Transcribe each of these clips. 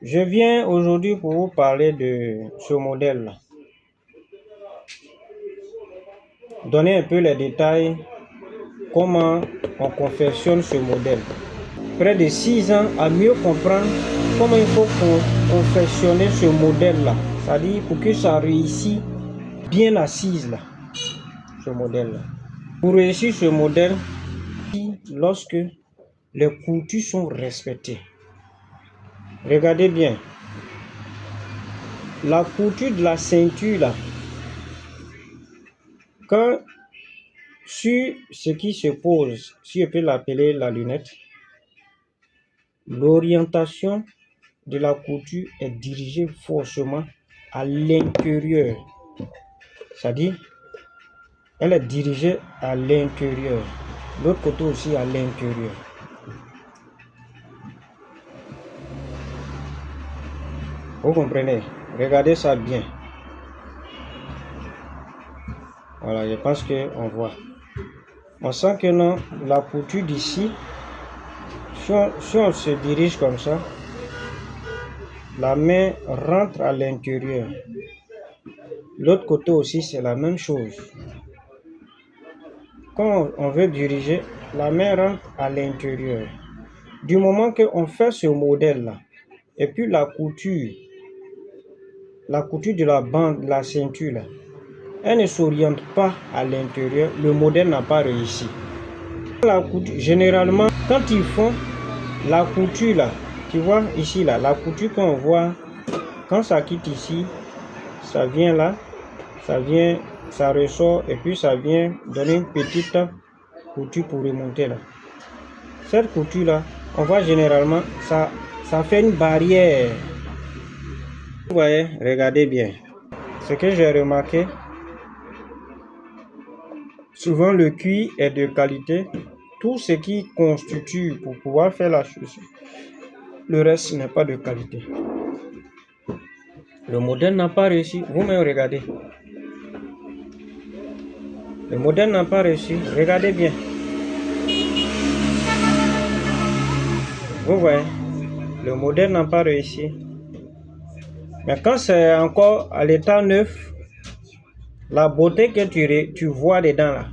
Je viens aujourd'hui pour vous parler de ce modèle-là. Donner un peu les détails, comment on confectionne ce modèle. Près de 6 ans à mieux comprendre comment il faut confectionner ce modèle-là. C'est-à-dire pour que ça réussisse bien assise là, ce modèle-là. Pour réussir ce modèle, lorsque les coutures sont respectées. Regardez bien. La couture de la ceinture là, quand sur ce qui se pose, si je peux l'appeler la lunette, l'orientation de la couture est dirigée forcément à l'intérieur. C'est-à-dire, elle est dirigée à l'intérieur. L'autre côté aussi à l'intérieur. Vous comprenez? Regardez ça bien. Voilà, je pense qu'on voit. On sent que non, la couture d'ici, si on se dirige comme ça, la main rentre à l'intérieur. L'autre côté aussi, c'est la même chose. Quand on veut diriger, la main rentre à l'intérieur. Du moment qu'on fait ce modèle-là, et puis la couture de la bande, de la ceinture, là, elle ne s'oriente pas à l'intérieur, le modèle n'a pas réussi. La couture, généralement, quand ils font la couture là, tu vois ici là, la couture qu'on voit, quand ça quitte ici, ça vient là, ça ressort et puis ça vient donner une petite couture pour remonter là. Cette couture là, on voit généralement, ça fait une barrière. Vous voyez, regardez bien. Ce que j'ai remarqué, souvent le cuir est de qualité. Tout ce qui constitue pour pouvoir faire la chaussure, le reste n'est pas de qualité. Le modèle n'a pas réussi. Vous-même regardez. Le modèle n'a pas réussi. Regardez bien. Vous voyez. Le modèle n'a pas réussi. Mais quand c'est encore à l'état neuf, la beauté que tu vois dedans là,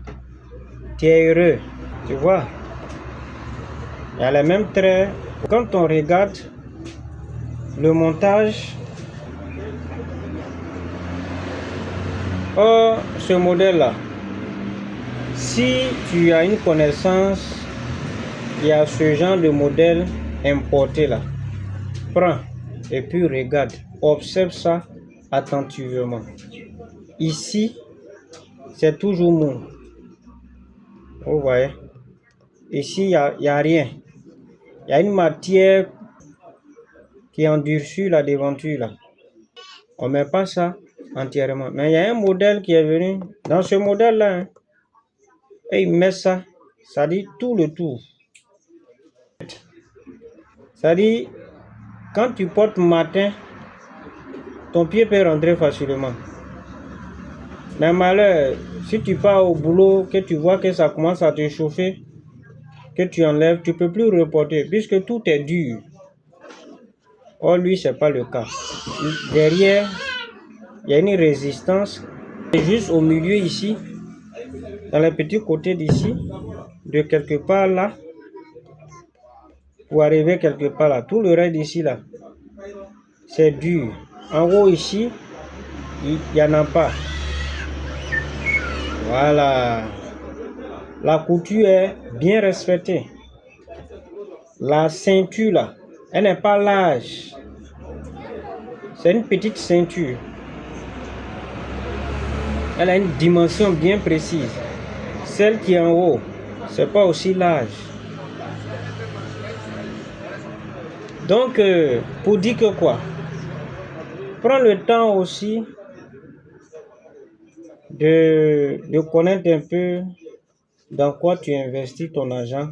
tu es heureux. Tu vois. Il y a les mêmes traits. Quand on regarde le montage, ce modèle là, si tu as une connaissance, il y a ce genre de modèle importé là, prends et puis regarde, observe ça attentivement. Ici, c'est toujours mou. Vous voyez, ici, il n'y a rien. Il y a une matière qui endurcit la devanture là. On ne met pas ça entièrement. Mais il y a un modèle qui est venu dans ce modèle là. Hein, et il met ça. Ça dit tout le tour. Ça dit, quand tu portes matin, ton pied peut rentrer facilement. Mais malheur, si tu pars au boulot, que tu vois que ça commence à te chauffer, que tu enlèves, tu ne peux plus reporter puisque tout est dur. Or, lui, ce n'est pas le cas. Derrière, il y a une résistance. Et juste au milieu ici, dans les petits côtés d'ici, de quelque part là, pour arriver quelque part là, tout le reste d'ici là, c'est dur. En haut ici, il n'y en a pas. Voilà. La couture est bien respectée. La ceinture là, elle n'est pas large. C'est une petite ceinture. Elle a une dimension bien précise. Celle qui est en haut, c'est pas aussi large. Donc, pour dire que quoi? Prends le temps aussi de connaître un peu dans quoi tu investis ton argent,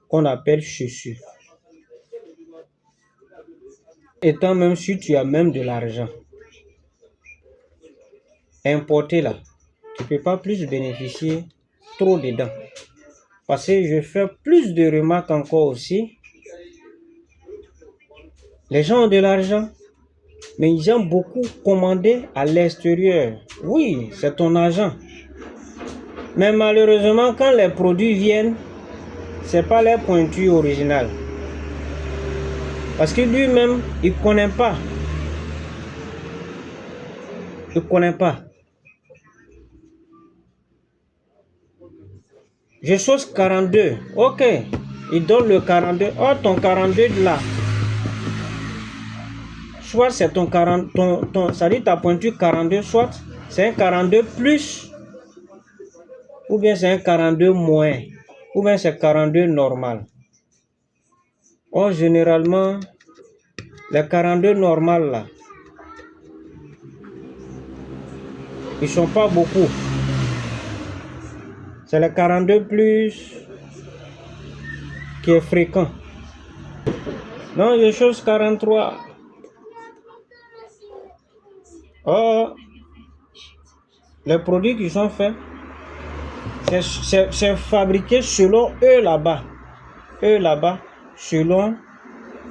qu'on appelle chaussures. Étant même si tu as même de l'argent importé là, tu ne peux pas plus bénéficier trop dedans. Parce que je fais plus de remarques encore aussi. Les gens ont de l'argent, mais ils aiment beaucoup commander à l'extérieur. Oui, c'est ton argent. Mais malheureusement, quand les produits viennent, ce n'est pas leur pointure originale. Parce que lui-même, il ne connaît pas. Il ne connaît pas. Je chose 42. Ok. Il donne le 42. Oh, ton 42 là. Soit c'est ton 40, ça dit ta pointure 42, soit c'est un 42 plus, ou bien c'est un 42 moins, ou bien c'est 42 normal. Oh, généralement, les 42 normal là, ils sont pas beaucoup. C'est le 42 plus qui est fréquent. Non, je chose 43. Oh, les produits qui sont faits, c'est fabriqué selon eux là-bas. Eux là-bas, selon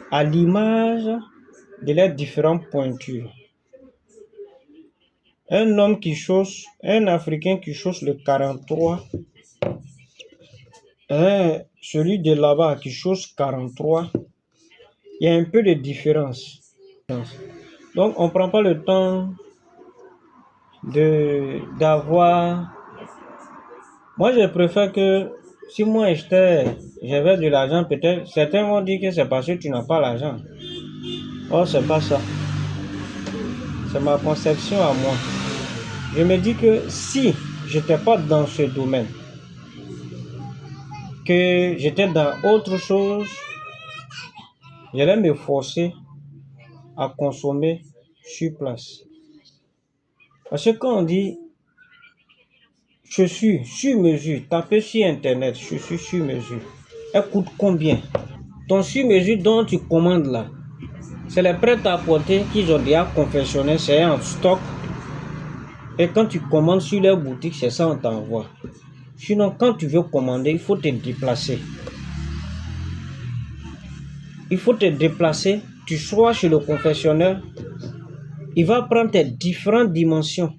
à l'image de leurs différentes pointures. Un homme qui chausse, un Africain qui chausse le 43, celui de là-bas qui chausse 43, il y a un peu de différence. Donc, on ne prend pas le temps d'avoir... Moi, je préfère que si moi j'avais de l'argent, peut-être, certains vont dire que c'est parce que tu n'as pas l'argent. Oh, c'est pas ça. C'est ma conception à moi. Je me dis que si je n'étais pas dans ce domaine, que j'étais dans autre chose, j'allais me forcer à consommer sur place. Parce que quand on dit je suis sur mesure, tapez sur internet, je suis sur mesure, elle coûte combien? Ton sur mesure dont tu commandes là, c'est les prêt-à-porter qu'ils ont déjà confectionné, c'est en stock. Et quand tu commandes sur leur boutique, c'est ça on t'envoie. Sinon, quand tu veux commander, il faut te déplacer. Il faut te déplacer, tu sois chez le confectionneur, il va prendre tes différentes dimensions